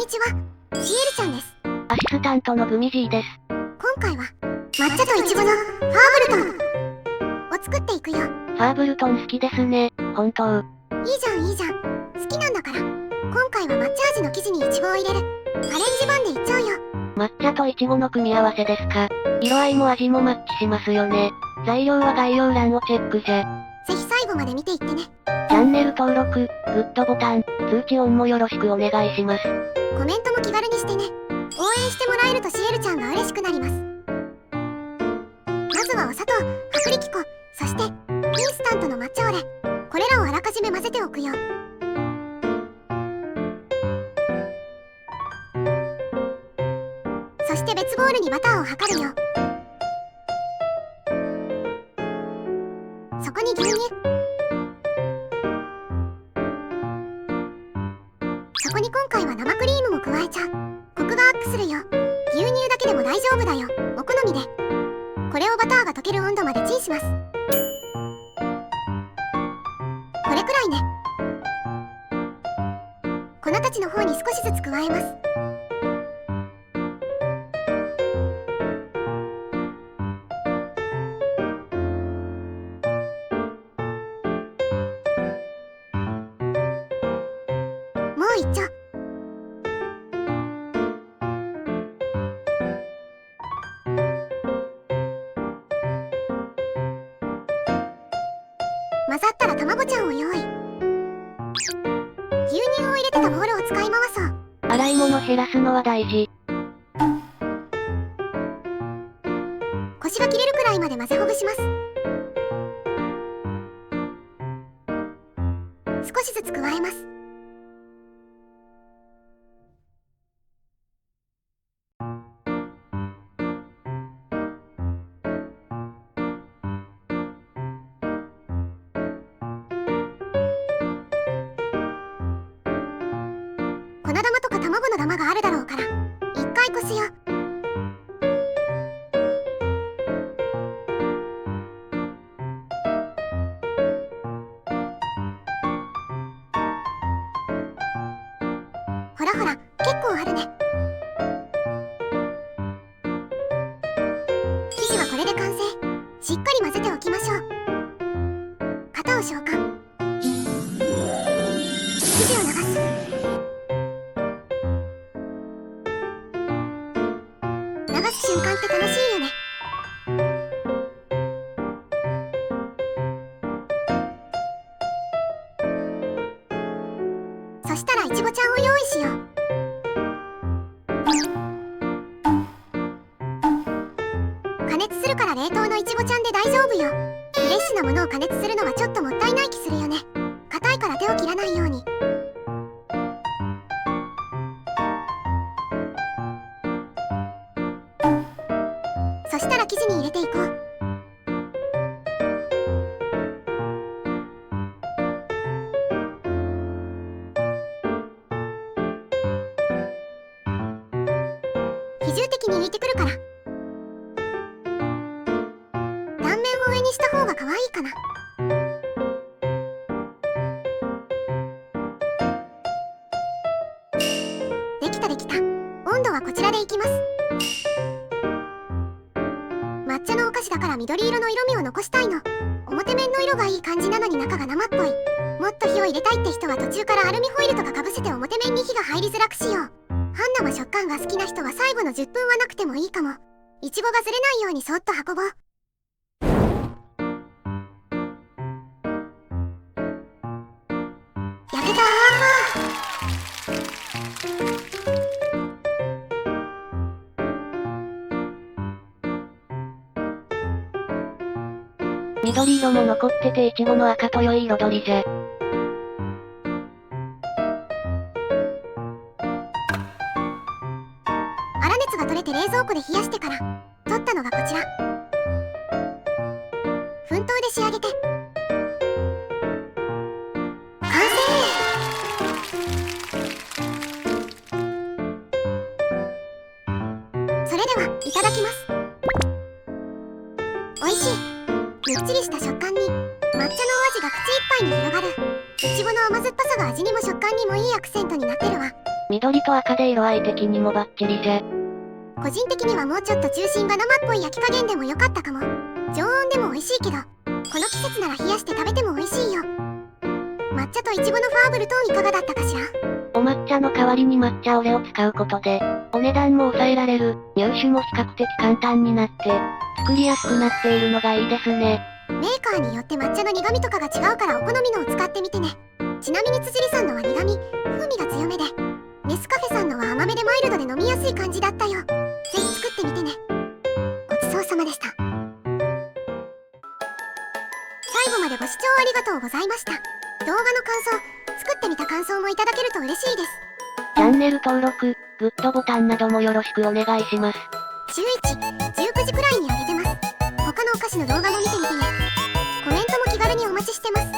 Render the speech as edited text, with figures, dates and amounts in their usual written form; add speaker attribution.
Speaker 1: にちは、シエルちゃんです。
Speaker 2: アシスタントのグミジーです。
Speaker 1: 今回は、抹茶とイチゴのファーブルトンを作っていくよ。
Speaker 2: ファーブルトン好きですね、本当。
Speaker 1: いいじゃんいいじゃん。好きなんだから。今回は抹茶味の生地にイチゴを入れる。アレンジ版でいっちゃうよ。
Speaker 2: 抹茶とイチゴの組み合わせですか。色合いも味もマッチしますよね。材料は概要欄をチェックじゃ。
Speaker 1: ぜひ最後まで見ていってね。
Speaker 2: チャンネル登録、グッドボタン、通知オンもよろしくお願いします。
Speaker 1: コメントも気軽にしてね。応援してもらえるとシエルちゃんが嬉しくなります。まずはお砂糖、薄力粉、そしてインスタントの抹茶オレ。これらをあらかじめ混ぜておくよ。そして別ボウルにバターを量るよ。そこに牛乳、そこに今回は生クリームも加えちゃう。コクがアップするよ。牛乳だけでも大丈夫だよ。お好みで。これをバターが溶ける温度までチンします。これくらいね。粉たちの方に少しずつ加えます。もういっちょ。混ざったら卵ちゃんを用意。牛乳を入れてたボウルを使い回そう。
Speaker 2: 洗い物減らすのは大事。
Speaker 1: コシが切れるくらいまで混ぜほぐします。少しずつ加えます。粉玉とか卵の玉があるだろうから一回こすよ。ほらほら、結構あるね。生地はこれで完成。しっかり混ぜておきましょう。型を召喚。生地を流す。流す瞬間って楽しいよね。そしたらいちごちゃんを用意しよう。加熱するから冷凍のいちごちゃんで大丈夫よ。フレッシュなものを加熱するのはちょっともったいない気するよね。硬いから手を切らないように。そしたら生地に入れていこう。比重的に浮いてくるから断面を上にした方が可愛いかな。できたできた。温度はこちらでいきます。抹茶のお菓子だから緑色の色味を残したいの。表面の色がいい感じなのに中が生っぽい。もっと火を入れたいって人は途中からアルミホイルとかかぶせて表面に火が入りづらくしよう。半生食感が好きな人は最後の10分はなくてもいいかも。いちごがずれないようにそっと運ぼう。焼けた
Speaker 2: 緑色も残っててイチゴの赤と良い彩りじゃ。
Speaker 1: 粗熱が取れて冷蔵庫で冷やしてから取ったのがこちら。粉糖で仕上げて完成。それではいただきます。おいしい。むっちりした食感に抹茶のお味が口いっぱいに広がる。いちごの甘酸っぱさが味にも食感にもいいアクセントになってるわ。
Speaker 2: 緑と赤で色合い的にもバッチリじゃ。
Speaker 1: 個人的にはもうちょっと中心が生っぽい焼き加減でも良かったかも。常温でも美味しいけど、この季節なら冷やして食べても美味しいよ。抹茶とイチゴのファーブルトーンいかがだったかしら？
Speaker 2: お抹茶の代わりに抹茶オレを使うことで、お値段も抑えられる、入手も比較的簡単になって、作りやすくなっているのがいいですね。
Speaker 1: メーカーによって抹茶の苦味とかが違うからお好みのを使ってみてね。ちなみに辻里さんのは苦味、風味が強めで、ネスカフェさんのは甘めでマイルドで飲みやすい感じだったよ。ぜひ作ってみてね。ごちそうさまでした。最後までご視聴ありがとうございました。動画の感想、作ってみた感想もいただけると嬉しいです。
Speaker 2: チャンネル登録、グッドボタンなどもよろしくお願いします。
Speaker 1: 週1、19時くらいに上げてます。他のお菓子の動画も見てみてね。コメントも気軽にお待ちしてます。